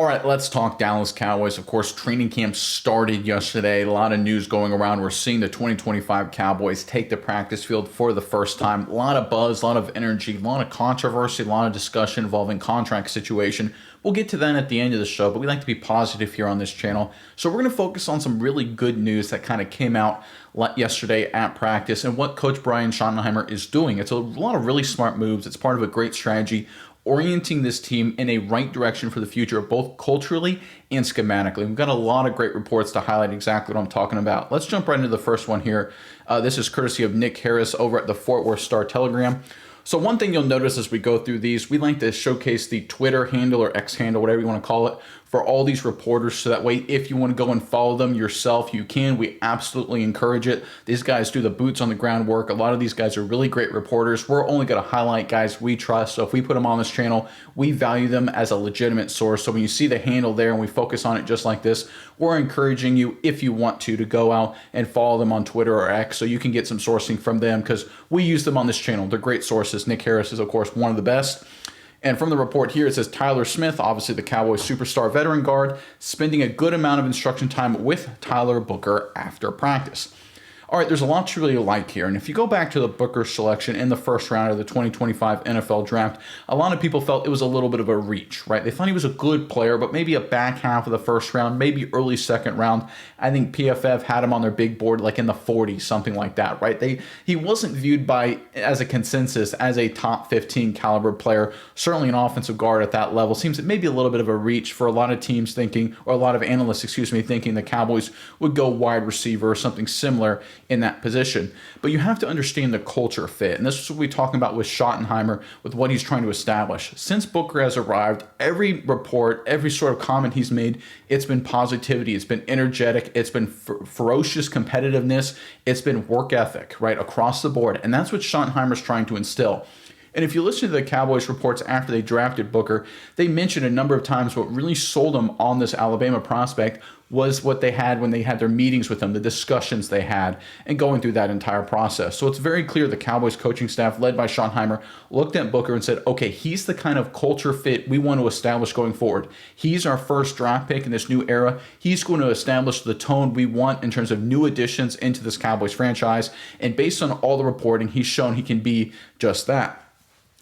All right, let's talk Dallas Cowboys. Of course, training camp started yesterday. A lot of news going around. We're seeing the 2025 Cowboys take the practice field for the first time. A lot of buzz, a lot of energy, a lot of controversy, a lot of discussion involving contract situation. We'll get to that at the end of the show, but we like to be positive here on this channel. So we're going to focus on some really good news that kind of came out yesterday at practice and what Coach Brian Schottenheimer is doing. It's a lot of really smart moves. It's part of a great strategy, orienting this team in a right direction for the future, both culturally and schematically. We've got a lot of great reports to highlight exactly what I'm talking about. Let's jump right into the first one here. This is courtesy of Nick Harris over at the Fort Worth Star-Telegram. So one thing you'll notice as we go through these, we like to showcase the Twitter handle or X handle, whatever you want to call it, for all these reporters. So that way, if you want to go and follow them yourself, you can. We absolutely encourage it. These guys do the boots on the ground work. A lot of these guys are really great reporters. We're only going to highlight guys we trust. So if we put them on this channel, we value them as a legitimate source. So when you see the handle there and we focus on it just like this, we're encouraging you, if you want to go out and follow them on Twitter or X so you can get some sourcing from them, because we use them on this channel. They're great sources. Nick Harris is, of course, one of the best. And from the report here, it says Tyler Smith, obviously the Cowboys superstar veteran guard, spending a good amount of instruction time with Tyler Booker after practice. All right, there's a lot to really like here. And if you go back to the Booker selection in the first round of the 2025 NFL draft, a lot of people felt it was a little bit of a reach, right? They thought he was a good player, but maybe a back half of the first round, maybe early second round. I think PFF had him on their big board like in the 40s, something like that, right? He wasn't viewed as a consensus as a top 15 caliber player, certainly an offensive guard at that level. Seems maybe a little bit of a reach for a lot of teams thinking, or a lot of analysts, thinking the Cowboys would go wide receiver or something similar in that position. But you have to understand the culture fit. And this is what we're talking about with Schottenheimer, with what he's trying to establish. Since Booker has arrived, every report, every sort of comment he's made, it's been positivity, it's been energetic, it's been ferocious competitiveness, it's been work ethic, right, across the board. And that's what Schottenheimer's trying to instill. And if you listen to the Cowboys reports after they drafted Booker, they mentioned a number of times what really sold them on this Alabama prospect was what they had when they had their meetings with him, the discussions they had, and going through that entire process. So it's very clear the Cowboys coaching staff, led by Schottenheimer, looked at Booker and said, okay, he's the kind of culture fit we want to establish going forward. He's our first draft pick in this new era. He's going to establish the tone we want in terms of new additions into this Cowboys franchise. And based on all the reporting, he's shown he can be just that.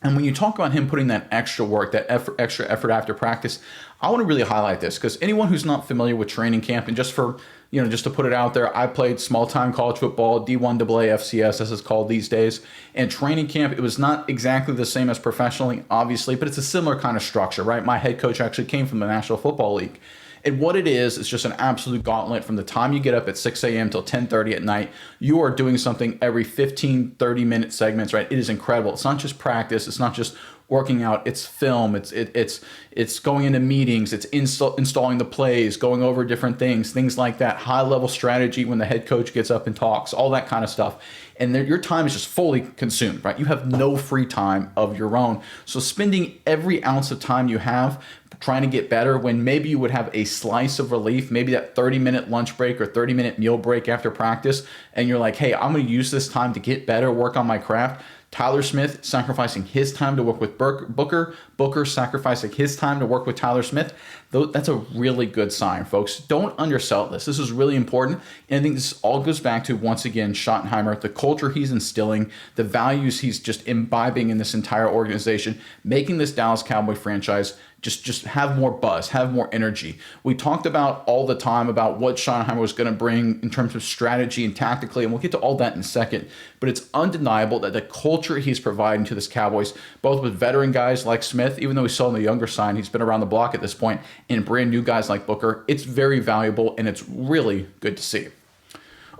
And when you talk about him putting that extra work, that extra effort after practice, I want to really highlight this, because anyone who's not familiar with training camp, and just to put it out there, I played small-time college football, D1 AA FCS, as it's called these days. And training camp, it was not exactly the same as professionally, obviously, but it's a similar kind of structure, right? My head coach actually came from the National Football League. And what it is just an absolute gauntlet from the time you get up at 6 a.m. till 10:30 at night. You are doing something every 15, 30-minute segments, right? It is incredible. It's not just practice. It's not just working out. It's film. It's going into meetings. It's installing the plays, going over different things like that. High-level strategy when the head coach gets up and talks, all that kind of stuff. And your time is just fully consumed, right? You have no free time of your own. So spending every ounce of time you have trying to get better, when maybe you would have a slice of relief, maybe that 30-minute lunch break or 30-minute meal break after practice, and you're like, hey, I'm going to use this time to get better, work on my craft. Tyler Smith sacrificing his time to work with Booker. Booker sacrificing his time to work with Tyler Smith. That's a really good sign, folks. Don't undersell this. This is really important. And I think this all goes back to, once again, Schottenheimer, the culture he's instilling, the values he's just imbibing in this entire organization, making this Dallas Cowboy franchise just have more buzz, have more energy. We talked about all the time about what Schottenheimer was going to bring in terms of strategy and tactically, and we'll get to all that in a second. But it's undeniable that the culture he's providing to this Cowboys, both with veteran guys like Smith, even though we saw on the younger side, he's been around the block at this point, and brand new guys like Booker, it's very valuable, and it's really good to see.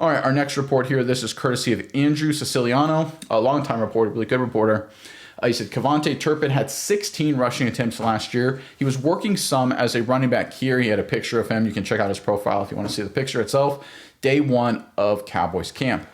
All right, our next report here, this is courtesy of Andrew Siciliano, a longtime reporter, really good reporter. He said Kevontae Turpin had 16 rushing attempts last year. He was working some as a running back here. He had a picture of him. You can check out his profile if you want to see the picture itself. Day one of Cowboys camp.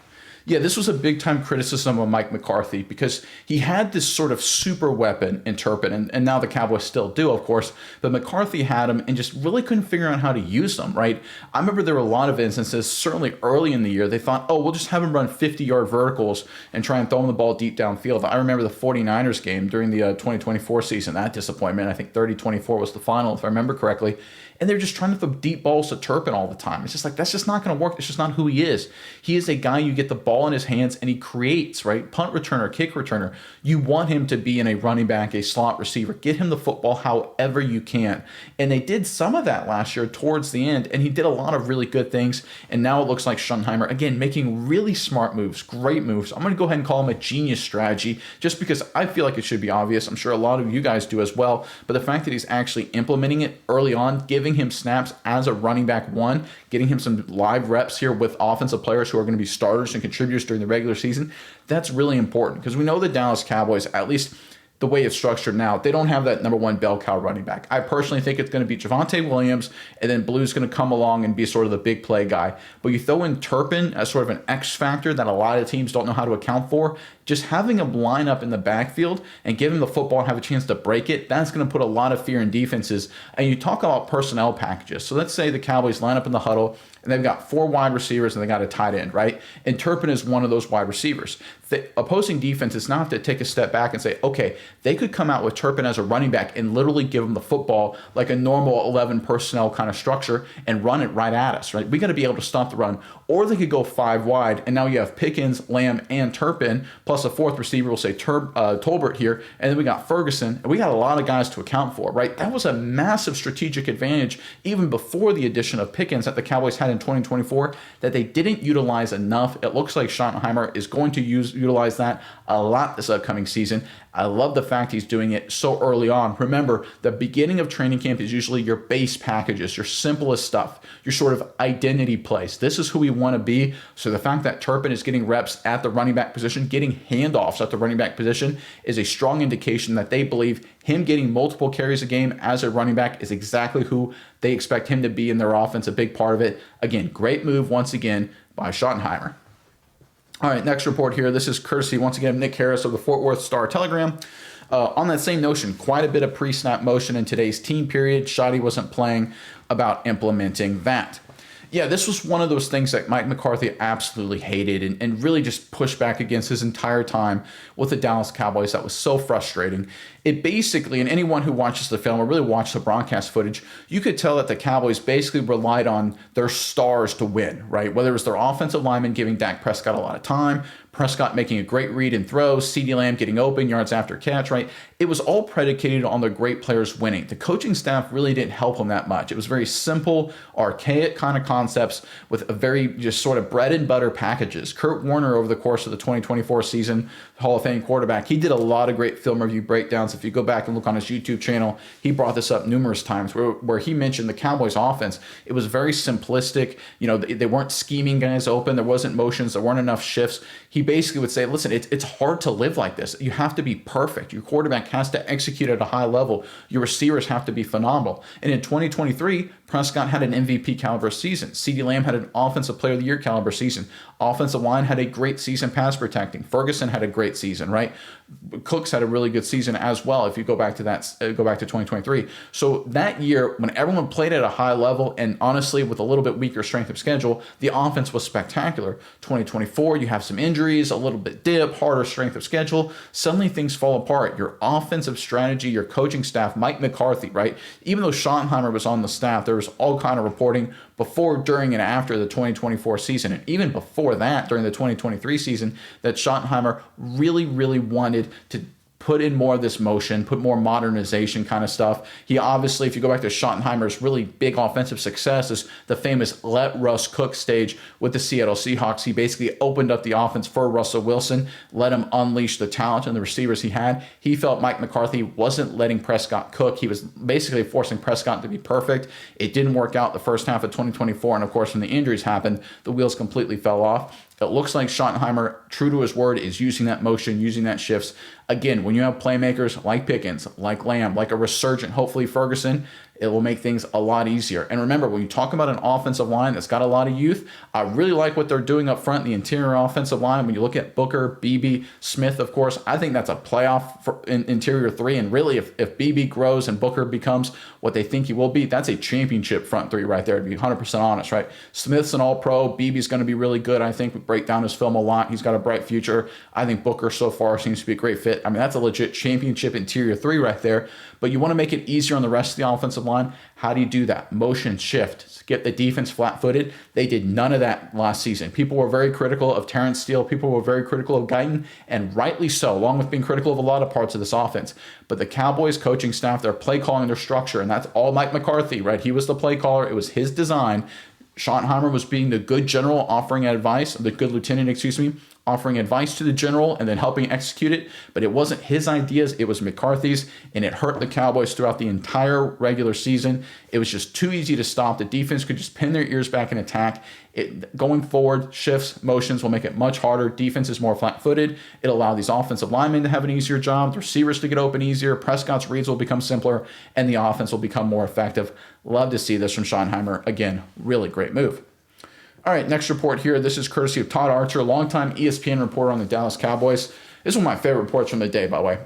Yeah, this was a big time criticism of Mike McCarthy because he had this sort of super weapon in Turpin, and now the Cowboys still do, of course, but McCarthy had him and just really couldn't figure out how to use them, right? I remember there were a lot of instances, certainly early in the year, they thought, oh, we'll just have him run 50-yard verticals and try and throw him the ball deep downfield. I remember the 49ers game during the 2024 season, that disappointment. I think 30-24 was the final, if I remember correctly. And they're just trying to throw deep balls to Turpin all the time. It's just like, that's just not going to work. It's just not who he is. He is a guy, you get the ball in his hands and he creates, right? Punt returner, kick returner. You want him to be in a running back, a slot receiver. Get him the football however you can. And they did some of that last year towards the end, and he did a lot of really good things. And now it looks like Schottenheimer, again, making really smart moves, great moves. I'm going to go ahead and call him a genius strategy just because I feel like it should be obvious. I'm sure a lot of you guys do as well. But the fact that he's actually implementing it early on, giving him snaps as a running back one, getting him some live reps here with offensive players who are going to be starters and contributors during the regular season, that's really important because we know the Dallas Cowboys, at least the way it's structured now, they don't have that number one bell cow running back. I personally think it's going to be Javonte Williams, and then Blue's going to come along and be sort of the big play guy. But you throw in Turpin as sort of an X factor that a lot of teams don't know how to account for. Just having him line up in the backfield and give him the football and have a chance to break it, that's going to put a lot of fear in defenses. And you talk about personnel packages. So let's say the Cowboys line up in the huddle, and they've got 4 wide receivers and they got a tight end, right? And Turpin is one of those wide receivers. The opposing defenses now have to take a step back and say, okay, they could come out with Turpin as a running back and literally give him the football like a normal 11 personnel kind of structure and run it right at us, right? We got to be able to stop the run. Or they could go 5 wide, and now you have Pickens, Lamb, and Turpin, plus a 4th receiver, we'll say Tolbert here, and then we got Ferguson, and we got a lot of guys to account for, right? That was a massive strategic advantage even before the addition of Pickens that the Cowboys had in 2024 that they didn't utilize enough. It looks like Schottenheimer is going to utilize that a lot this upcoming season. I love the fact he's doing it so early on. Remember, the beginning of training camp is usually your base packages, your simplest stuff, your sort of identity plays. This is who we want to be. So the fact that Turpin is getting reps at the running back position, getting handoffs at the running back position is a strong indication that they believe him getting multiple carries a game as a running back is exactly who they expect him to be in their offense, a big part of it. Again, great move once again by Schottenheimer. All right, next report here. This is courtesy, once again, of Nick Harris of the Fort Worth Star-Telegram. On that same notion, quite a bit of pre-snap motion in today's team period. Shotty wasn't playing, about implementing that. Yeah, this was one of those things that Mike McCarthy absolutely hated and really just pushed back against his entire time with the Dallas Cowboys. That was so frustrating. It basically, and anyone who watches the film or really watched the broadcast footage, you could tell that the Cowboys basically relied on their stars to win, right? Whether it was their offensive lineman giving Dak Prescott a lot of time, Prescott making a great read and throw, CeeDee Lamb getting open, yards after catch, right? It was all predicated on the great players winning. The coaching staff really didn't help them that much. It was very simple, archaic kind of concepts with a very just sort of bread and butter packages. Kurt Warner, over the course of the 2024 season, Hall of Fame quarterback, he did a lot of great film review breakdowns. If you go back and look on his YouTube channel, he brought this up numerous times where he mentioned the Cowboys offense. It was very simplistic. You know, they weren't scheming guys open. There wasn't motions. There weren't enough shifts. He basically would say, listen, it's hard to live like this. You have to be perfect. Your quarterback has to execute at a high level. Your receivers have to be phenomenal. And in 2023, Prescott had an MVP caliber season. CeeDee Lamb had an Offensive Player of the Year caliber season. Offensive line had a great season pass protecting. Ferguson had a great season, right? Cooks had a really good season as well. If you go back to 2023. So that year, when everyone played at a high level and honestly with a little bit weaker strength of schedule, the offense was spectacular. 2024, you have some injuries, a little bit dip, harder strength of schedule. Suddenly things fall apart. Your offensive strategy, your coaching staff, Mike McCarthy, right? Even though Schottenheimer was on the staff, there was all kind of reporting before, during, and after the 2024 season, and even before that, during the 2023 season, that Schottenheimer really, really wanted to put in more of this motion, put more modernization kind of stuff. He obviously, if you go back to Schottenheimer's really big offensive success, is the famous let Russ cook stage with the Seattle Seahawks. He basically opened up the offense for Russell Wilson, let him unleash the talent and the receivers he had. He felt Mike McCarthy wasn't letting Prescott cook. He was basically forcing Prescott to be perfect. It didn't work out the first half of 2024, and of course, when the injuries happened, the wheels completely fell off. It looks like Schottenheimer, true to his word, is using that motion, using that shifts. Again, when you have playmakers like Pickens, like Lamb, like a resurgent, hopefully Ferguson, It will make things a lot easier. And remember, when you talk about an offensive line that's got a lot of youth, I really like what they're doing up front, the interior offensive line. When you look at Booker, Beebe, Smith, of course, I think that's a playoff for interior three. And really, if Beebe grows and Booker becomes what they think he will be, that's a championship front three right there, to be 100% honest, right? Smith's an all-pro. Beebe's going to be really good. I think we break down his film a lot. He's got a bright future. I think Booker so far seems to be a great fit. I mean, that's a legit championship interior three right there. But you want to make it easier on the rest of the offensive line. How do you do that? Motion, shift, get the defense flat-footed. They did none of that last season. People were very critical of Terrence Steele. People were very critical of Guyton, and rightly so, along with being critical of a lot of parts of this offense. But the Cowboys coaching staff, their play calling, their structure, and that's all Mike McCarthy, right? He was the play caller. It was his design. Schottenheimer was being the good general, offering advice, the good lieutenant, offering advice to the general and then helping execute it. But it wasn't his ideas, it was McCarthy's, and it hurt the Cowboys throughout the entire regular season. It was just too easy to stop. The defense could just pin their ears back and attack. Going forward, shifts, motions will make it much harder. Defense is more flat-footed. It'll allow these offensive linemen to have an easier job, the receivers to get open easier, Prescott's reads will become simpler, and the offense will become more effective. Love to see this from Schottenheimer. Again, really great move. All right, next report here. This is courtesy of Todd Archer, longtime ESPN reporter on the Dallas Cowboys. This is one of my favorite reports from the day, by the way.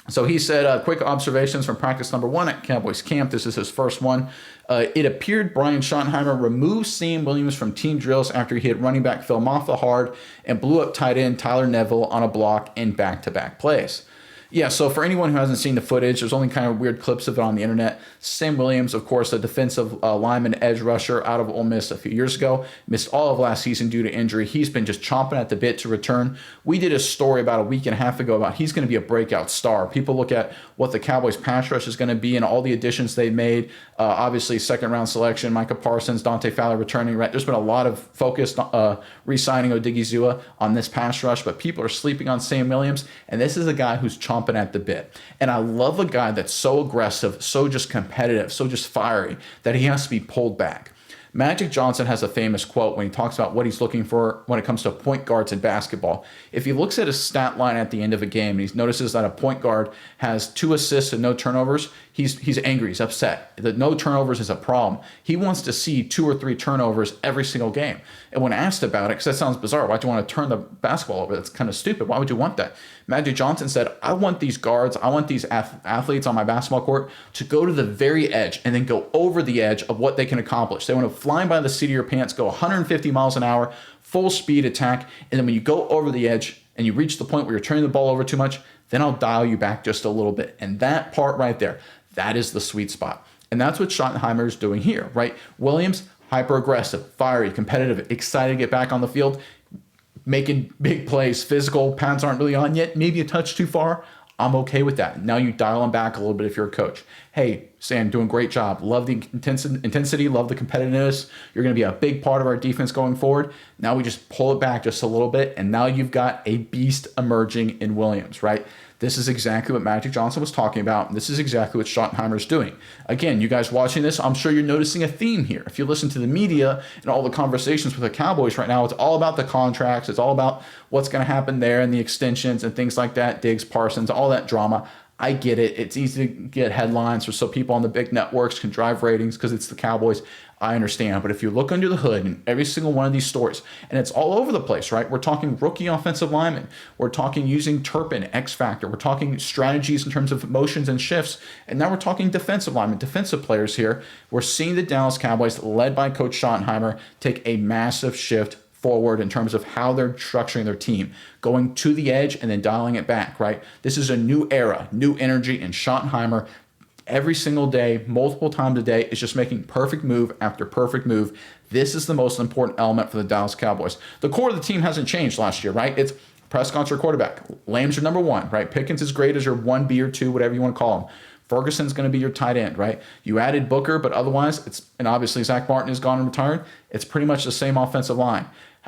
So he said, quick observations from practice number 1 at Cowboys camp. This is his first one. It appeared Brian Schottenheimer removed Sam Williams from team drills after he hit running back Phil Maffa hard and blew up tight end Tyler Neville on a block in back-to-back plays. Yeah, so for anyone who hasn't seen the footage, there's only kind of weird clips of it on the internet. Sam Williams, of course, a defensive lineman edge rusher out of Ole Miss a few years ago, missed all of last season due to injury. He's been just chomping at the bit to return. We did a story about a week and a half ago about he's going to be a breakout star. People look at what the Cowboys pass rush is going to be and all the additions they made. Obviously, second-round selection, Micah Parsons, Dante Fowler returning. Right, there's been a lot of focus re-signing Odigizua on this pass rush, but people are sleeping on Sam Williams, and this is a guy who's chomping at the bit. And I love a guy that's so aggressive, so just competitive, so just fiery that he has to be pulled back. Magic Johnson has a famous quote when he talks about what he's looking for when it comes to point guards in basketball. If he looks at a stat line at the end of a game and he notices that a point guard has 2 assists and no turnovers, he's angry, he's upset. The no turnovers is a problem. He wants to see 2 or 3 turnovers every single game. And when asked about it, because that sounds bizarre, why do you want to turn the basketball over? That's kind of stupid. Why would you want that? Magic Johnson said, I want these guards, I want these athletes on my basketball court to go to the very edge and then go over the edge of what they can accomplish. They want to fly by the seat of your pants, go 150 miles an hour, full speed attack, and then when you go over the edge and you reach the point where you're turning the ball over too much, then I'll dial you back just a little bit. And that part right there, that is the sweet spot. And that's what Schottenheimer is doing here, right? Williams, hyper-aggressive, fiery, competitive, excited to get back on the field, making big plays, physical, pads aren't really on yet, maybe a touch too far. I'm okay with that. Now you dial them back a little bit if you're a coach. Hey, Sam, doing a great job. Love the intensity, love the competitiveness. You're going to be a big part of our defense going forward. Now we just pull it back just a little bit, and now you've got a beast emerging in Williams, right? This is exactly what Magic Johnson was talking about. And this is exactly what Schottenheimer's doing. Again, you guys watching this, I'm sure you're noticing a theme here. If you listen to the media and all the conversations with the Cowboys right now, it's all about the contracts. It's all about what's going to happen there and the extensions and things like that. Diggs, Parsons, all that drama. I get it. It's easy to get headlines or so people on the big networks can drive ratings because it's the Cowboys. I understand. But if you look under the hood in every single one of these stories, and it's all over the place, right? We're talking rookie offensive linemen. We're talking using Turpin, X Factor. We're talking strategies in terms of motions and shifts. And now we're talking defensive linemen, defensive players here. We're seeing the Dallas Cowboys, led by Coach Schottenheimer, take a massive shift forward in terms of how they're structuring their team, going to the edge and then dialing it back, right? This is a new era, new energy, and Schottenheimer every single day, multiple times a day, is just making perfect move after perfect move. This is the most important element for the Dallas Cowboys. The core of the team hasn't changed last year, right? It's Prescott's your quarterback. Lamb's your number 1, right? Pickens is great as your 1B or 2, whatever you want to call him. Ferguson's going to be your tight end, right? You added Booker, but otherwise, and obviously Zach Martin is gone and retired. It's pretty much the same offensive line.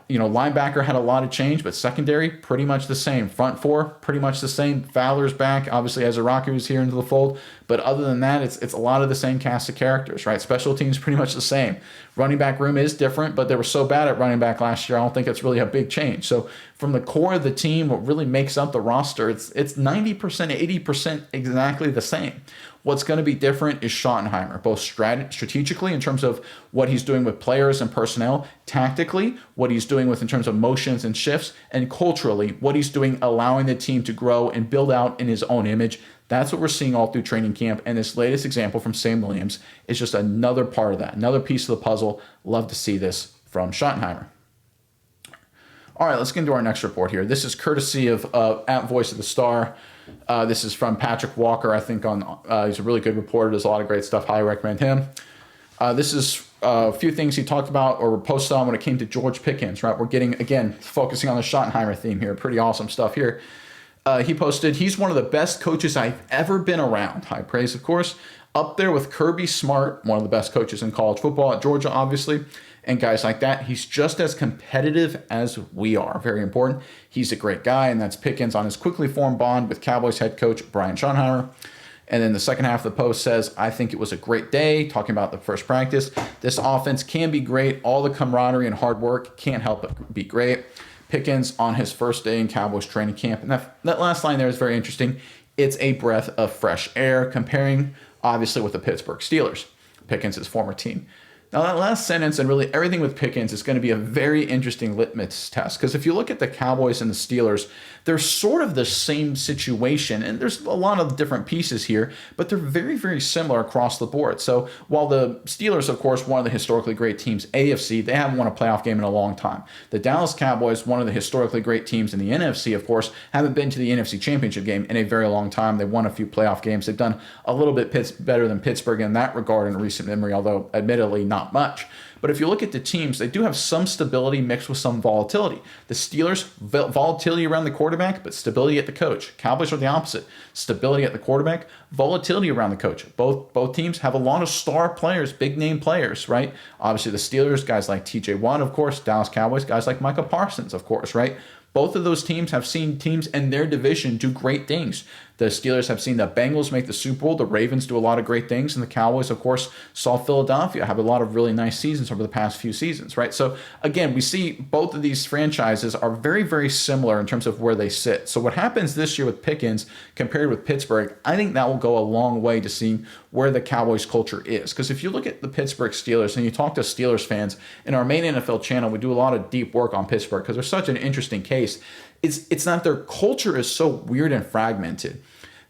You know, linebacker had a lot of change, but secondary, pretty much the same. Front 4, pretty much the same. Fowler's back, obviously, as Araku is here into the fold. But other than that, it's a lot of the same cast of characters, right? Special teams, pretty much the same. Running back room is different, but they were so bad at running back last year, I don't think it's really a big change. So from the core of the team, what really makes up the roster, it's 90%, 80% exactly the same. What's going to be different is Schottenheimer, both strategically in terms of what he's doing with players and personnel, tactically, what he's doing with in terms of motions and shifts, and culturally, what he's doing allowing the team to grow and build out in his own image. That's what we're seeing all through training camp, and this latest example from Sam Williams is just another part of that, another piece of the puzzle. Love to see this from Schottenheimer. All right, let's get into our next report here. This is courtesy of at Voice of the Star. This is from Patrick Walker. I think he's a really good reporter. Does a lot of great stuff. Highly recommend him. This is a few things he talked about or posted on when it came to George Pickens. Right, we're getting again focusing on the Schottenheimer theme here. Pretty awesome stuff here. He posted, he's one of the best coaches I've ever been around. High praise, of course. Up there with Kirby Smart, one of the best coaches in college football at Georgia, obviously, and guys like that. He's just as competitive as we are. Very important. He's a great guy, and that's Pickens on his quickly formed bond with Cowboys head coach Brian Schottenheimer. And then the second half of the post says, I think it was a great day, talking about the first practice. This offense can be great. All the camaraderie and hard work can't help but be great. Pickens on his first day in Cowboys training camp. And that last line there is very interesting. It's a breath of fresh air, comparing, obviously, with the Pittsburgh Steelers, Pickens' former team. Now, that last sentence and really everything with Pickens is going to be a very interesting litmus test, because if you look at the Cowboys and the Steelers, they're sort of the same situation, and there's a lot of different pieces here, but they're very, very similar across the board. So while the Steelers, of course, one of the historically great teams, AFC, they haven't won a playoff game in a long time. The Dallas Cowboys, one of the historically great teams in the NFC, of course, haven't been to the NFC Championship game in a very long time. They won a few playoff games. They've done a little bit better than Pittsburgh in that regard in recent memory, although admittedly not much. But if you look at the teams, they do have some stability mixed with some volatility. The Steelers, volatility around the quarterback, but stability at the coach. Cowboys are the opposite. Stability at the quarterback, volatility around the coach. Both teams have a lot of star players, big name players, right? Obviously the Steelers, guys like TJ Watt, of course. Dallas Cowboys, guys like Micah Parsons, of course, right? Both of those teams have seen teams in their division do great things. The Steelers have seen the Bengals make the Super Bowl. The Ravens do a lot of great things. And the Cowboys, of course, saw Philadelphia have a lot of really nice seasons over the past few seasons, right? So, again, we see both of these franchises are very, very similar in terms of where they sit. So what happens this year with Pickens compared with Pittsburgh, I think that will go a long way to seeing where the Cowboys culture is. Because if you look at the Pittsburgh Steelers and you talk to Steelers fans, in our main NFL channel, we do a lot of deep work on Pittsburgh because they're such an interesting case. It's not their culture is so weird and fragmented.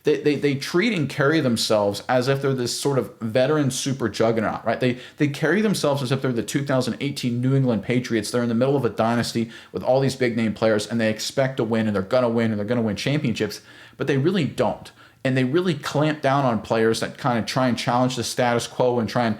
They treat and carry themselves as if they're this sort of veteran super juggernaut, right? They carry themselves as if they're the 2018 New England Patriots. They're in the middle of a dynasty with all these big name players, and they expect to win, and they're going to win, and they're going to win championships, but they really don't. And they really clamp down on players that kind of try and challenge the status quo and try and,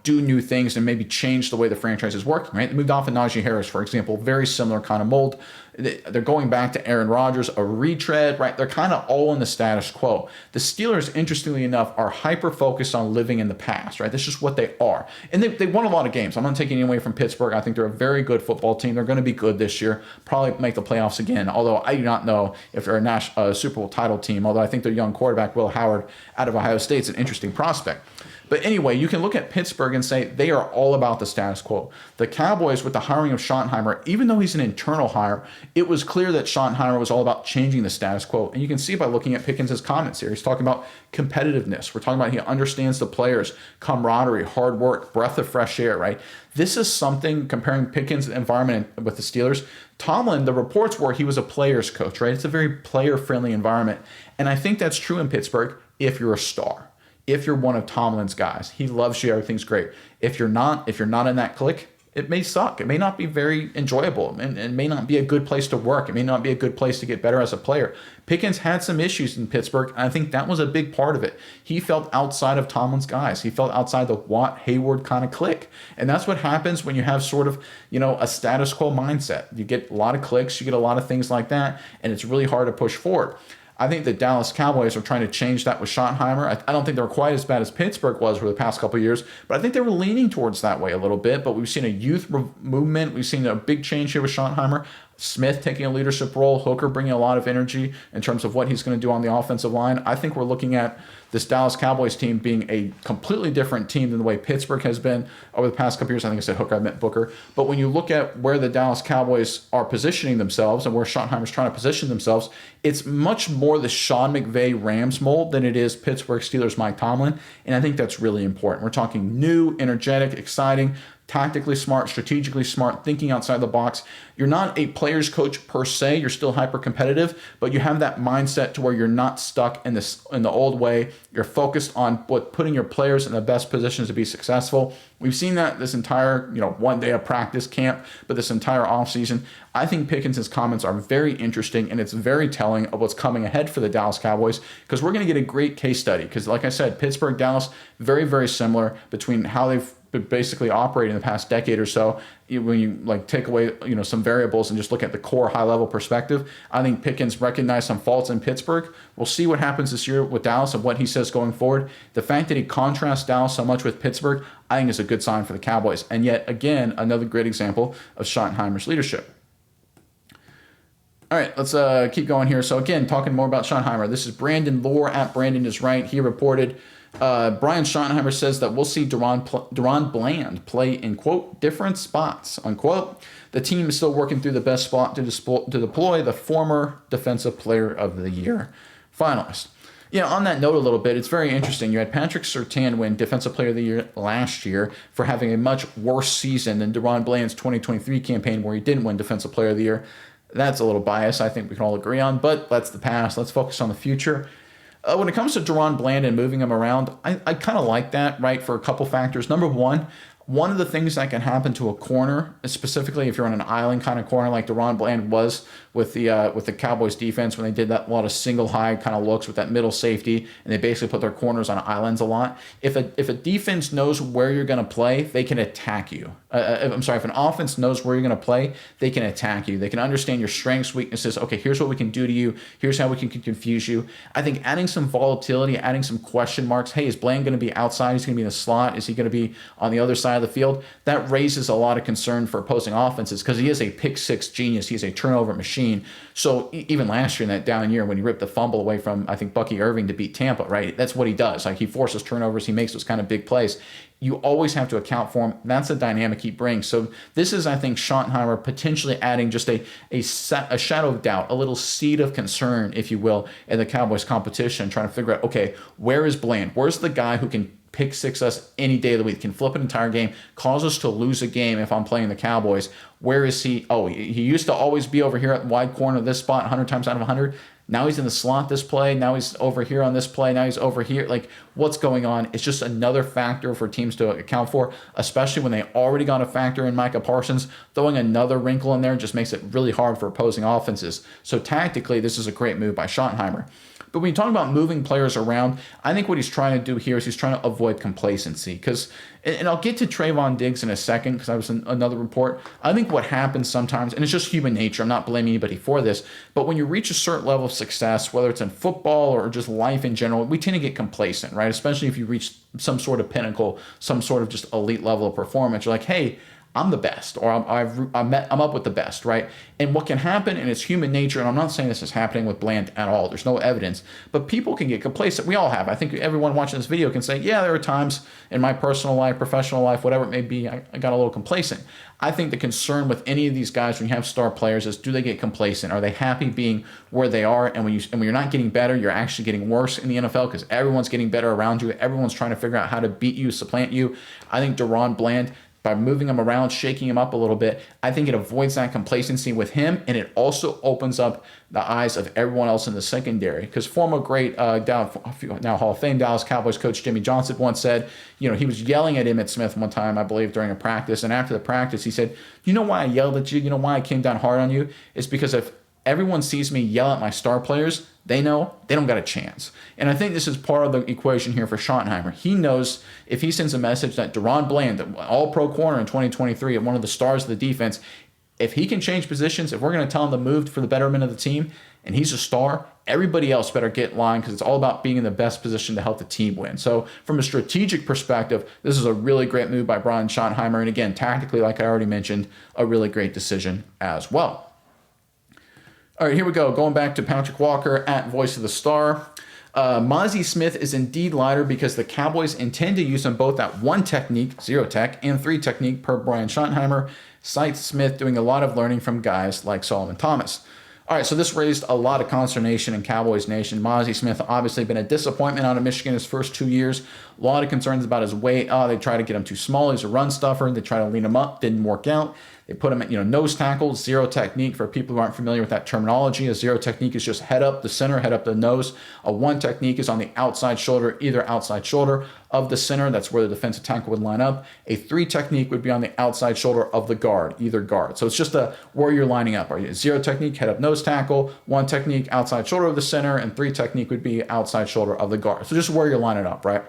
do new things and maybe change the way the franchise is working, right? They moved off of Najee Harris, for example, very similar kind of mold. They're going back to Aaron Rodgers, a retread, right? They're kind of all in the status quo. The Steelers, interestingly enough, are hyper-focused on living in the past, right? That's just what they are. And they won a lot of games. I'm not taking anything away from Pittsburgh. I think they're a very good football team. They're going to be good this year, probably make the playoffs again, although I do not know if they're a Super Bowl title team, although I think their young quarterback, Will Howard, out of Ohio State, is an interesting prospect. But anyway, you can look at Pittsburgh and say they are all about the status quo. The Cowboys, with the hiring of Schottenheimer, even though he's an internal hire, it was clear that Schottenheimer was all about changing the status quo. And you can see by looking at Pickens' comments here. He's talking about competitiveness. We're talking about he understands the players, camaraderie, hard work, breath of fresh air, right? This is something, comparing Pickens' environment with the Steelers. Tomlin, the reports were he was a player's coach, right? It's a very player-friendly environment. And I think that's true in Pittsburgh if you're a star. If you're one of Tomlin's guys, he loves you, everything's great. If you're not in that clique, it may suck. It may not be very enjoyable, and it may not be a good place to work. It may not be a good place to get better as a player. Pickens had some issues in Pittsburgh, and I think that was a big part of it. He felt outside of Tomlin's guys. He felt outside the Watt, Hayward kind of clique. And that's what happens when you have sort of, a status quo mindset. You get a lot of cliques, you get a lot of things like that, and it's really hard to push forward. I think the Dallas Cowboys are trying to change that with Schottenheimer. I don't think they're quite as bad as Pittsburgh was for the past couple of years, but I think they were leaning towards that way a little bit. But we've seen a youth movement. We've seen a big change here with Schottenheimer. Smith taking a leadership role, Hooker bringing a lot of energy in terms of what he's going to do on the offensive line. I think we're looking at this Dallas Cowboys team being a completely different team than the way Pittsburgh has been over the past couple years. I think I said Hooker, I meant Booker. But when you look at where the Dallas Cowboys are positioning themselves and where Schottenheimer's trying to position themselves, it's much more the Sean McVay Rams mold than it is Pittsburgh Steelers Mike Tomlin. And I think that's really important. We're talking new, energetic, exciting, tactically smart, strategically smart, thinking outside the box. You're not a player's coach per se. You're still hyper competitive, but you have that mindset to where you're not stuck in the old way. You're focused on putting your players in the best positions to be successful. We've seen that this entire, one day of practice camp, but this entire offseason. I think Pickens' comments are very interesting, and it's very telling of what's coming ahead for the Dallas Cowboys, because we're going to get a great case study. Because like I said, Pittsburgh, Dallas, very, very similar between how they've basically operating in the past decade or so. When you take away some variables and just look at the core high level perspective, I think Pickens recognized some faults in Pittsburgh. We'll see what happens this year with Dallas and what he says going forward. The fact that he contrasts Dallas so much with Pittsburgh, I think is a good sign for the Cowboys. And yet again, another great example of Schottenheimer's leadership. All right, let's keep going here. So again, talking more about Schottenheimer. This is Brandon Lohr at Brandon is Right. He reported, Brian Schottenheimer says that we'll see Deron Bland play in, quote, different spots, unquote. The team is still working through the best spot to deploy the former Defensive Player of the Year finalist. On that note a little bit, it's very interesting. You had Patrick Surtain win Defensive Player of the Year last year for having a much worse season than Deron Bland's 2023 campaign where he didn't win Defensive Player of the Year. That's a little biased, I think we can all agree on, but that's the past. Let's focus on the future. When it comes to Deron Bland and moving him around, I kind of like that, right, for a couple factors. Number one of the things that can happen to a corner, specifically if you're on an island kind of corner like Deron Bland was with the Cowboys defense when they did that a lot of single high kind of looks with that middle safety, and they basically put their corners on islands a lot. If a defense knows where you're going to play, they can attack you. If an offense knows where you're going to play, they can attack you. They can understand your strengths, weaknesses. Okay, here's what we can do to you. Here's how we can confuse you. I think adding some volatility, adding some question marks. Hey, is Bland going to be outside? Is he going to be in the slot? Is he going to be on the other side of the field? That raises a lot of concern for opposing offenses because he is a pick six genius. He's a turnover machine. So even last year in that down year when he ripped the fumble away from, I think, Bucky Irving to beat Tampa, right? That's what he does. He forces turnovers. He makes those kind of big plays. You always have to account for him. That's the dynamic he brings. So this is, I think, Schottenheimer potentially adding just a shadow of doubt, a little seed of concern, if you will, in the Cowboys competition, trying to figure out, okay, where is Bland? Where's the guy who can pick six us any day of the week, can flip an entire game, cause us to lose a game if I'm playing the Cowboys? Where is he? Oh, he used to always be over here at the wide corner of this spot 100 times out of 100. Now he's in the slot this play. Now he's over here on this play. Now he's over here. What's going on? It's just another factor for teams to account for, especially when they already got a factor in Micah Parsons. Throwing another wrinkle in there just makes it really hard for opposing offenses. So tactically, this is a great move by Schottenheimer. But when you talk about moving players around, I think what he's trying to do here is he's trying to avoid complacency. And I'll get to Trayvon Diggs in a second because I was in another report. I think what happens sometimes, and it's just human nature, I'm not blaming anybody for this, but when you reach a certain level of success, whether it's in football or just life in general, we tend to get complacent, right? Especially if you reach some sort of pinnacle, some sort of just elite level of performance. You're like, hey, I'm the best, or I'm up with the best, right? And what can happen, and it's human nature, and I'm not saying this is happening with Bland at all. There's no evidence, but people can get complacent. We all have. I think everyone watching this video can say, yeah, there are times in my personal life, professional life, whatever it may be, I got a little complacent. I think the concern with any of these guys when you have star players is, do they get complacent? Are they happy being where they are? And when you're not getting better, you're actually getting worse in the NFL because everyone's getting better around you. Everyone's trying to figure out how to beat you, supplant you. I think Deron Bland, by moving him around, shaking him up a little bit, I think it avoids that complacency with him, and it also opens up the eyes of everyone else in the secondary. Because former great, now Hall of Fame Dallas Cowboys coach Jimmy Johnson once said, he was yelling at Emmitt Smith one time, I believe, during a practice, and after the practice, he said, you know why I yelled at you? You know why I came down hard on you? It's because if everyone sees me yell at my star players, they know they don't got a chance. And I think this is part of the equation here for Schottenheimer. He knows if he sends a message that Deron Bland, the all-pro corner in 2023 and one of the stars of the defense, if he can change positions, if we're going to tell him to move for the betterment of the team, and he's a star, everybody else better get in line because it's all about being in the best position to help the team win. So from a strategic perspective, this is a really great move by Brian Schottenheimer. And again, tactically, like I already mentioned, a really great decision as well. All right, here we go. Going back to Patrick Walker at Voice of the Star. Mazi Smith is indeed lighter because the Cowboys intend to use him both at 1 technique, 0 tech, and 3 technique per Brian Schottenheimer. Cites Smith doing a lot of learning from guys like Solomon Thomas. All right, so this raised a lot of consternation in Cowboys Nation. Mazi Smith obviously been a disappointment out of Michigan his first 2 years. A lot of concerns about his weight. They try to get him too small. He's a run stuffer. They try to lean him up. Didn't work out. They put him at nose tackle, 0 technique. For people who aren't familiar with that terminology, a 0 technique is just head up the center, head up the nose. A 1 technique is on the outside shoulder, either outside shoulder of the center. That's where the defensive tackle would line up. A 3 technique would be on the outside shoulder of the guard, either guard. So it's just where you're lining up. Are you 0 technique, head up nose tackle, 1 technique, outside shoulder of the center, and 3 technique would be outside shoulder of the guard. So just where you're lining up, right?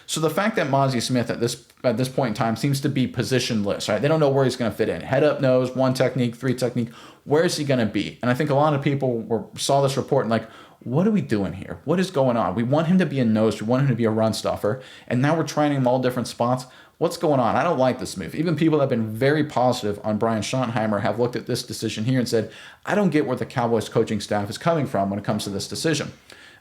So the fact that Mazi Smith at this point in time seems to be positionless, right? They don't know where he's going to fit in. Head up, nose, 1 technique, 3 technique. Where is he going to be? And I think a lot of people saw this report and like, what are we doing here? What is going on? We want him to be a nose. We want him to be a run stuffer. And now we're trying him all different spots. What's going on? I don't like this move. Even people that have been very positive on Brian Schottenheimer have looked at this decision here and said, I don't get where the Cowboys coaching staff is coming from when it comes to this decision.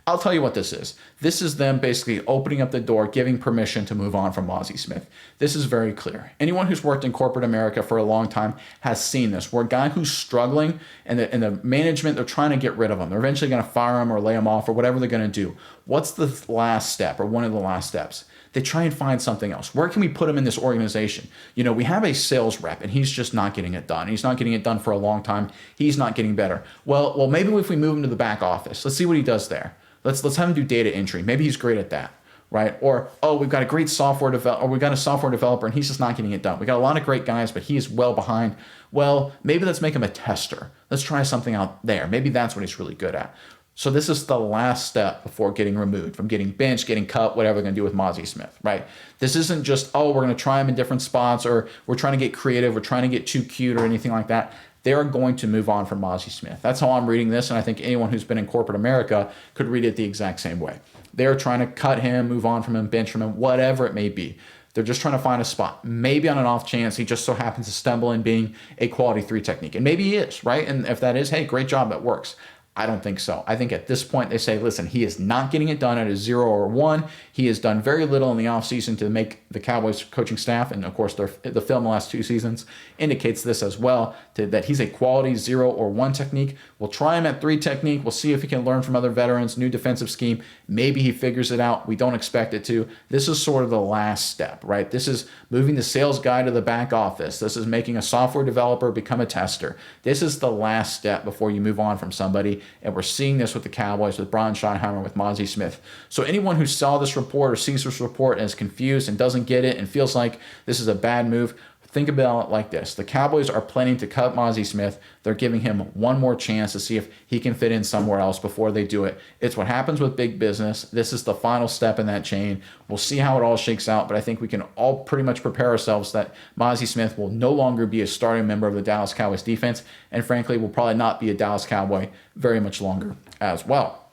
I'll tell you what this is. This is them basically opening up the door, giving permission to move on from Mazi Smith. This is very clear. Anyone who's worked in corporate America for a long time has seen this, where a guy who's struggling and the management, they're trying to get rid of him. They're eventually going to fire him or lay him off or whatever they're going to do. What's the last step or one of the last steps? They try and find something else. Where can we put him in this organization? We have a sales rep and he's just not getting it done. He's not getting it done for a long time. He's not getting better. Well, maybe if we move him to the back office, let's see what he does there. Let's have him do data entry. Maybe he's great at that, right? Or, we've got a great software developer, or we've got a software developer and he's just not getting it done. We got a lot of great guys, but he's well behind. Well, maybe let's make him a tester. Let's try something out there. Maybe that's what he's really good at. So this is the last step before getting removed, from getting benched, getting cut, whatever they're going to do with Mazi Smith, right? This isn't just, we're going to try him in different spots, or we're trying to get creative, we're trying to get too cute or anything like that. They're going to move on from Mazi Smith. That's how I'm reading this, and I think anyone who's been in corporate America could read it the exact same way. They're trying to cut him, move on from him, bench from him, whatever it may be. They're just trying to find a spot. Maybe on an off chance, he just so happens to stumble in being a quality 3 technique. And maybe he is, right? And if that is, hey, great job, that works. I don't think so. I think at this point they say, listen, he is not getting it done at a 0 or 1. He has done very little in the offseason to make the Cowboys coaching staff, and of course the film the last 2 seasons indicates this as well, that he's a quality 0 or 1 technique. We'll try him at 3 technique. We'll see if he can learn from other veterans, new defensive scheme. Maybe he figures it out. We don't expect it to. This is sort of the last step, right? This is moving the sales guy to the back office. This is making a software developer become a tester. This is the last step before you move on from somebody. And we're seeing this with the Cowboys, with Brian Schottenheimer, with Mazi Smith. So anyone who saw this report or sees this report and is confused and doesn't get it and feels like this is a bad move, think about it like this. The Cowboys are planning to cut Mazi Smith. They're giving him one more chance to see if he can fit in somewhere else before they do it. It's what happens with big business. This is the final step in that chain. We'll see how it all shakes out, but I think we can all pretty much prepare ourselves that Mazi Smith will no longer be a starting member of the Dallas Cowboys defense, and frankly, will probably not be a Dallas Cowboy very much longer as well.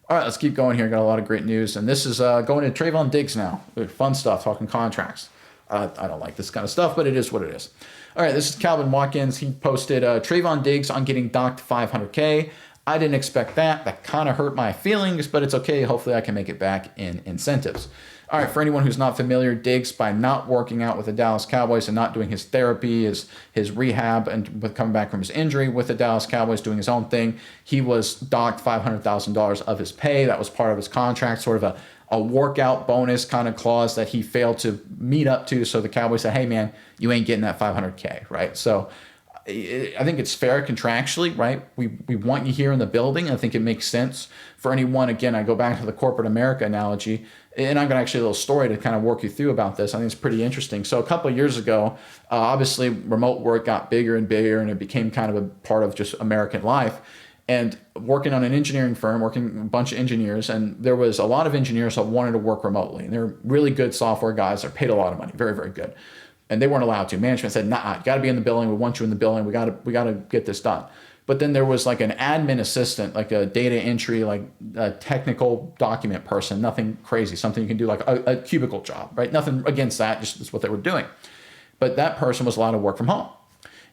All right, let's keep going here. Got a lot of great news, and this is going to Trayvon Diggs now. Fun stuff, talking contracts. I don't like this kind of stuff, but it is what it is. All right, this is Calvin Watkins. He posted Trayvon Diggs on getting docked $500K. I didn't expect that. That kind of hurt my feelings, but it's okay. Hopefully I can make it back in incentives. All right, for anyone who's not familiar, Diggs, by not working out with the Dallas Cowboys and not doing his therapy, his rehab, and with coming back from his injury with the Dallas Cowboys, doing his own thing, he was docked $500,000 of his pay. That was part of his contract, sort of a workout bonus kind of clause that he failed to meet up to. So the Cowboys said, hey, man, you ain't getting that $500K, right? So I think it's fair contractually, right? We want you here in the building. I think it makes sense for anyone. Again, I go back to the corporate America analogy, and I've got actually a little story to kind of work you through about this. I think it's pretty interesting. So a couple of years ago, obviously remote work got bigger and bigger, and it became kind of a part of just American life. And working on an engineering firm, working a bunch of engineers, and there was a lot of engineers that wanted to work remotely. And they're really good software guys. They're paid a lot of money, very, very good. And they weren't allowed to. Management said, nah, you got to be in the building. We want you in the building. We got to get this done. But then there was like an admin assistant, like a data entry, like a technical document person, nothing crazy, something you can do like a cubicle job, right? Nothing against that, just that's what they were doing. But that person was allowed to work from home.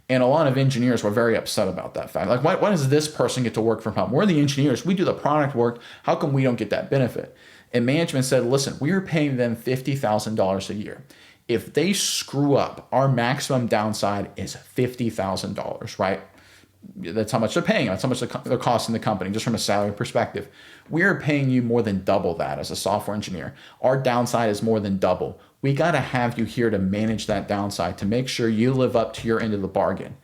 And a lot of engineers were very upset about that fact. Like, why does this person get to work from home? We're the engineers. We do the product work. How come we don't get that benefit? And management said, listen, we're paying them $50,000 a year. If they screw up, our maximum downside is $50,000, right? That's how much they're paying. That's how much they're costing the company, just from a salary perspective. We're paying you more than double that as a software engineer. Our downside is more than double. We got to have you here to manage that downside, to make sure you live up to your end of the bargain.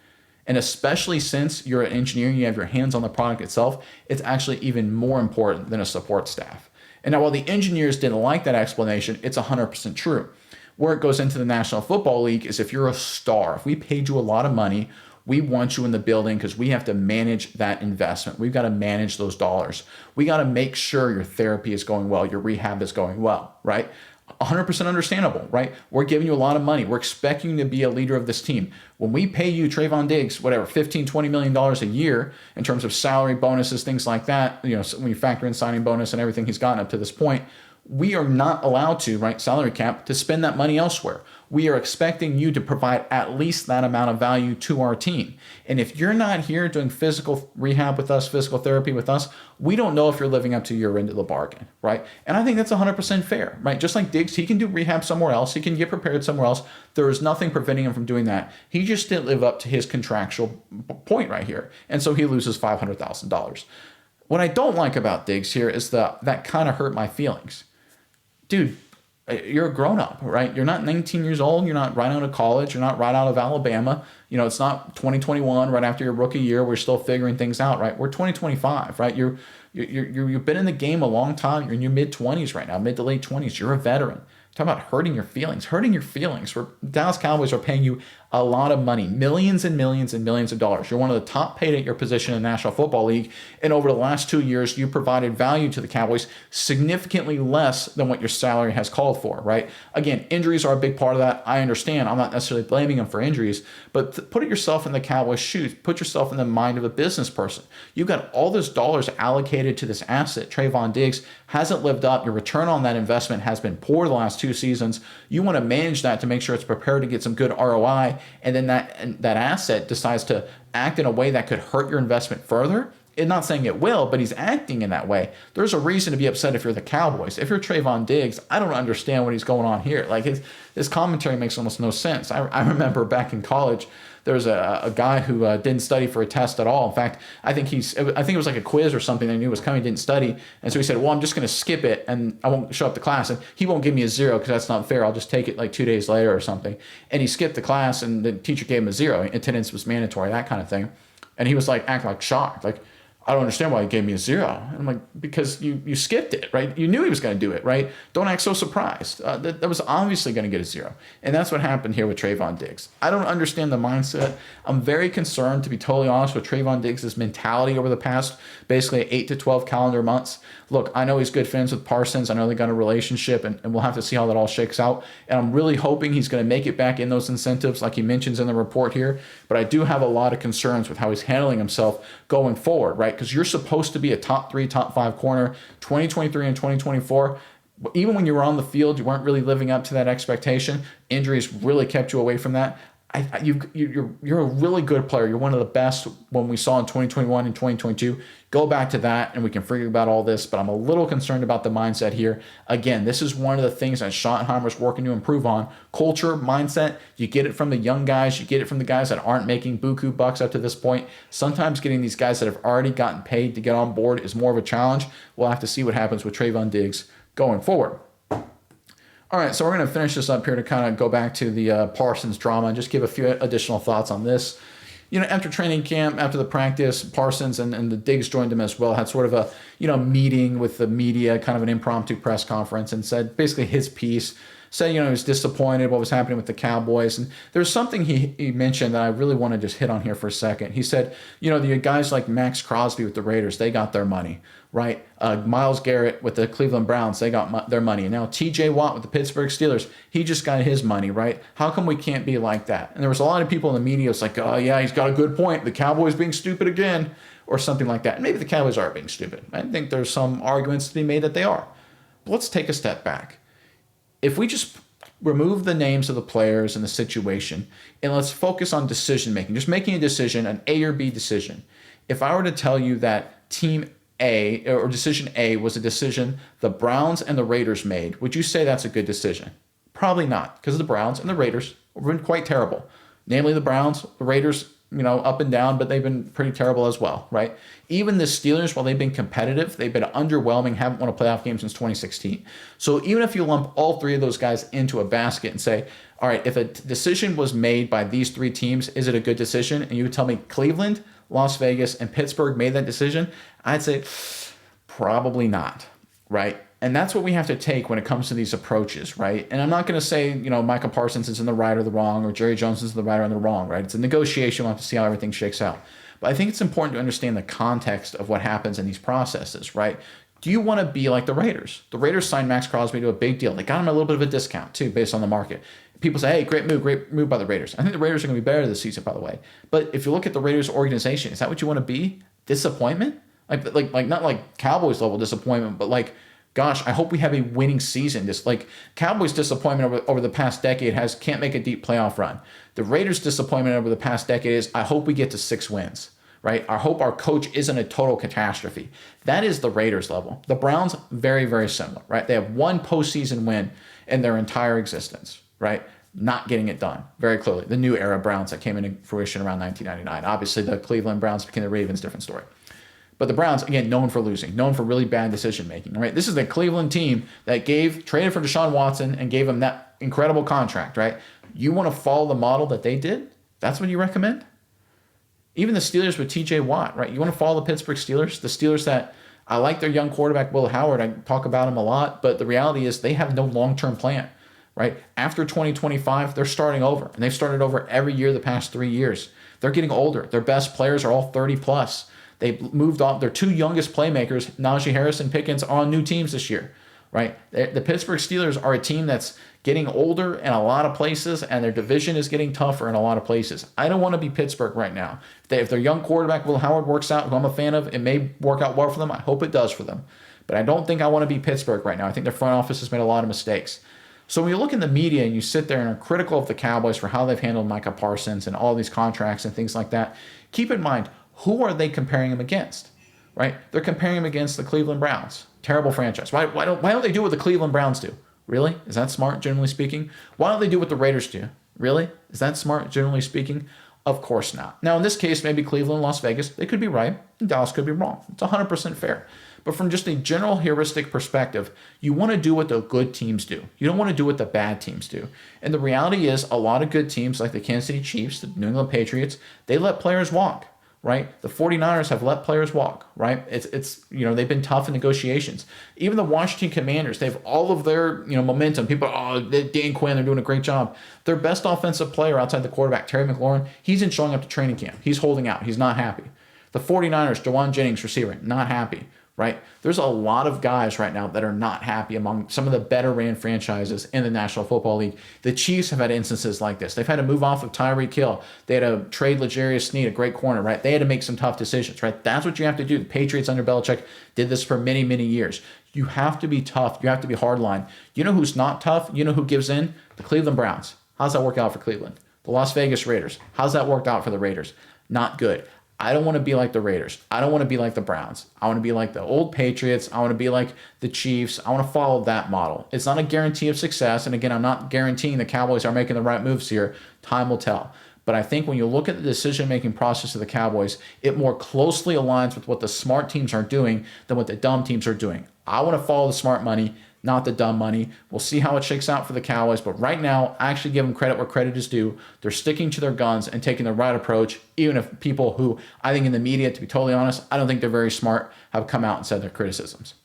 And especially since you're an engineer and you have your hands on the product itself, it's actually even more important than a support staff. And now, while the engineers didn't like that explanation, it's 100% true. Where it goes into the National Football League is if you're a star, if we paid you a lot of money, we want you in the building because we have to manage that investment. We've got to manage those dollars. We got to make sure your therapy is going well, your rehab is going well, right? 100% understandable, right? We're giving you a lot of money. We're expecting you to be a leader of this team. When we pay you, Trayvon Diggs, whatever, $15, $20 million a year in terms of salary, bonuses, things like that, you know, when you factor in signing bonus and everything he's gotten up to this point, we are not allowed to, right, salary cap, to spend that money elsewhere. We are expecting you to provide at least that amount of value to our team. And if you're not here doing physical rehab with us, physical therapy with us, we don't know if you're living up to your end of the bargain, right? And I think that's 100% fair, right? Just like Diggs, he can do rehab somewhere else. He can get prepared somewhere else. There is nothing preventing him from doing that. He just didn't live up to his contractual point right here. And so he loses $500,000. What I don't like about Diggs here is that kind of hurt my feelings. Dude, you're a grown-up, right? You're not 19 years old. You're not right out of college. You're not right out of Alabama. You know, it's not 2021, right after your rookie year. We're still figuring things out, right? We're 2025, right? You've been in the game a long time. You're in your mid-20s right now, mid to late 20s. You're a veteran. Talk about hurting your feelings. Dallas Cowboys are paying you a lot of money, millions and millions and millions of dollars. You're one of the top paid at your position in the National Football League. And over the last 2 years, you provided value to the Cowboys significantly less than what your salary has called for, right? Again, injuries are a big part of that. I understand. I'm not necessarily blaming them for injuries, but put yourself in the Cowboys' shoes. Put yourself in the mind of a business person. You've got all those dollars allocated to this asset. Trayvon Diggs hasn't lived up. Your return on that investment has been poor the last 2 seasons. You want to manage that to make sure it's prepared to get some good ROI, and then that asset decides to act in a way that could hurt your investment further. I'm not saying it will, but he's acting in that way. There's a reason to be upset if you're the Cowboys. If you're Trayvon Diggs, I don't understand what he's going on here. Like his commentary makes almost no sense. I remember back in college, there was a guy who didn't study for a test at all. In fact, I think it was like a quiz or something they knew was coming, didn't study. And so he said, well, I'm just going to skip it and I won't show up to class. And he won't give me a 0 because that's not fair. I'll just take it like 2 days later or something. And he skipped the class and the teacher gave him a 0. Attendance was mandatory, that kind of thing. And he was like acting like shocked, like, I don't understand why he gave me a 0. And I'm like, because you skipped it, right? You knew he was going to do it, right? Don't act so surprised. That was obviously going to get a 0. And that's what happened here with Trayvon Diggs. I don't understand the mindset. I'm very concerned, to be totally honest, with Trayvon Diggs' mentality over the past basically 8 to 12 calendar months. Look, I know he's good friends with Parsons. I know they got a relationship, and we'll have to see how that all shakes out. And I'm really hoping he's going to make it back in those incentives like he mentions in the report here. But I do have a lot of concerns with how he's handling himself going forward, right? Because you're supposed to be a top 3, top 5 corner. 2023 and 2024, even when you were on the field, you weren't really living up to that expectation. Injuries really kept you away from that. You're a really good player. You're one of the best when we saw in 2021 and 2022. Go back to that and we can figure about all this, but I'm a little concerned about the mindset here. Again, this is one of the things that Schottenheimer's working to improve on. Culture, mindset, you get it from the young guys. You get it from the guys that aren't making buku bucks up to this point. Sometimes getting these guys that have already gotten paid to get on board is more of a challenge. We'll have to see what happens with Trayvon Diggs going forward. All right, so we're going to finish this up here to kind of go back to the Parsons drama and just give a few additional thoughts on this. You know, after training camp, after the practice, Parsons and the Diggs joined him as well, had sort of a, meeting with the media, kind of an impromptu press conference, and said basically his piece. Said, he was disappointed what was happening with the Cowboys. And there's something he mentioned that I really want to just hit on here for a second. He said, the guys like Max Crosby with the Raiders, they got their money, right? Myles Garrett with the Cleveland Browns, they got their money. And now T.J. Watt with the Pittsburgh Steelers, he just got his money, right? How come we can't be like that? And there was a lot of people in the media was like, oh, yeah, he's got a good point. The Cowboys being stupid again, or something like that. And maybe the Cowboys are being stupid. I think there's some arguments to be made that they are. But let's take a step back. If we just remove the names of the players and the situation, and let's focus on decision making. Just making a decision, an A or B decision. If I were to tell you that team A or decision A was a decision the Browns and the Raiders made, would you say that's a good decision? Probably not, because the Browns and the Raiders have been quite terrible. Namely, the Browns, the Raiders, up and down, but they've been pretty terrible as well, right? Even the Steelers, while they've been competitive, they've been underwhelming, haven't won a playoff game since 2016. So even if you lump all three of those guys into a basket and say, all right, if a decision was made by these three teams, is it a good decision? And you would tell me Cleveland, Las Vegas, and Pittsburgh made that decision, I'd say probably not, right? And that's what we have to take when it comes to these approaches, right? And I'm not going to say, Micah Parsons is in the right or the wrong, or Jerry Jones is in the right or the wrong, right? It's a negotiation. We'll have to see how everything shakes out. But I think it's important to understand the context of what happens in these processes, right? Do you want to be like the Raiders? The Raiders signed Max Crosby to a big deal. They got him a little bit of a discount, too, based on the market. People say, hey, great move by the Raiders. I think the Raiders are going to be better this season, by the way. But if you look at the Raiders organization, is that what you want to be? Disappointment? Like not like Cowboys level disappointment, but like, gosh, I hope we have a winning season. Just like Cowboys' disappointment over the past decade can't make a deep playoff run. The Raiders' disappointment over the past decade is, I hope we get to 6 wins, right? I hope our coach isn't a total catastrophe. That is the Raiders level. The Browns, very, very similar, right? They have one postseason win in their entire existence, right? Not getting it done, very clearly. The new era Browns that came into fruition around 1999. Obviously, the Cleveland Browns became the Ravens, different story. But the Browns, again, known for losing, known for really bad decision-making, right? This is the Cleveland team that traded for Deshaun Watson and gave him that incredible contract, right? You want to follow the model that they did? That's what you recommend? Even the Steelers with TJ Watt, right? You want to follow the Pittsburgh Steelers? The Steelers that, I like their young quarterback, Will Howard. I talk about him a lot, but the reality is they have no long-term plan, right? After 2025, they're starting over, and they've started over every year the past 3 years. They're getting older. Their best players are all 30-plus. They moved on. Their two youngest playmakers, Najee Harris and Pickens, are on new teams this year, right? The Pittsburgh Steelers are a team that's getting older in a lot of places, and their division is getting tougher in a lot of places. I don't want to be Pittsburgh right now. If their young quarterback, Will Howard, works out, who I'm a fan of, it may work out well for them. I hope it does for them. But I don't think I want to be Pittsburgh right now. I think their front office has made a lot of mistakes. So when you look in the media and you sit there and are critical of the Cowboys for how they've handled Micah Parsons and all these contracts and things like that, keep in mind, who are they comparing him against, right? They're comparing him against the Cleveland Browns. Terrible franchise. Why don't they do what the Cleveland Browns do? Really? Is that smart, generally speaking? Why don't they do what the Raiders do? Really? Is that smart, generally speaking? Of course not. Now, in this case, maybe Cleveland, Las Vegas, they could be right, and Dallas could be wrong. It's 100% fair. But from just a general heuristic perspective, you want to do what the good teams do. You don't want to do what the bad teams do. And the reality is, a lot of good teams like the Kansas City Chiefs, the New England Patriots, they let players walk. Right? The 49ers have let players walk, right? It's they've been tough in negotiations. Even the Washington Commanders, they have all of their, momentum. People, Dan Quinn, they're doing a great job. Their best offensive player outside the quarterback, Terry McLaurin, he's in showing up to training camp. He's holding out. He's not happy. The 49ers, Jawan Jennings, receiver, not happy, right? There's a lot of guys right now that are not happy among some of the better ran franchises in the National Football League. The Chiefs have had instances like this. They've had to move off of Tyreek Hill. They had to trade L'Jarius Sneed, a great corner, right? They had to make some tough decisions, right? That's what you have to do. The Patriots under Belichick did this for many, many years. You have to be tough. You have to be hardline. You know who's not tough? You know who gives in? The Cleveland Browns. How's that work out for Cleveland? The Las Vegas Raiders. How's that worked out for the Raiders? Not good. I don't want to be like the Raiders. I don't want to be like the Browns. I want to be like the old Patriots. I want to be like the Chiefs. I want to follow that model. It's not a guarantee of success. And again, I'm not guaranteeing the Cowboys are making the right moves here. Time will tell. But I think when you look at the decision-making process of the Cowboys, it more closely aligns with what the smart teams are doing than what the dumb teams are doing. I want to follow the smart money, not the dumb money. We'll see how it shakes out for the Cowboys, but right now, I actually give them credit where credit is due. They're sticking to their guns and taking the right approach, even if people who, I think in the media, to be totally honest, I don't think they're very smart, have come out and said their criticisms.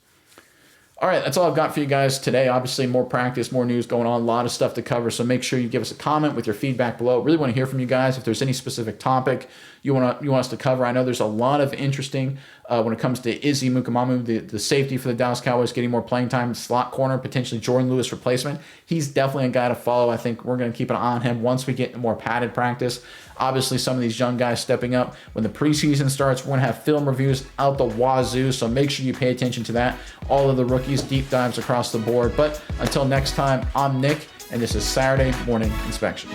All right, that's all I've got for you guys today. Obviously, more practice, more news going on, a lot of stuff to cover. So make sure you give us a comment with your feedback below. Really want to hear from you guys. If there's any specific topic you want us to cover, I know there's a lot of interesting when it comes to Izzy Mukumamu, the safety for the Dallas Cowboys, getting more playing time, slot corner, potentially Jordan Lewis replacement. He's definitely a guy to follow. I think we're going to keep an eye on him once we get more padded practice. Obviously, some of these young guys stepping up. When the preseason starts, we're going to have film reviews out the wazoo, so make sure you pay attention to that. All of the rookies, deep dives across the board. But until next time, I'm Nick, and this is Saturday Morning Inspection.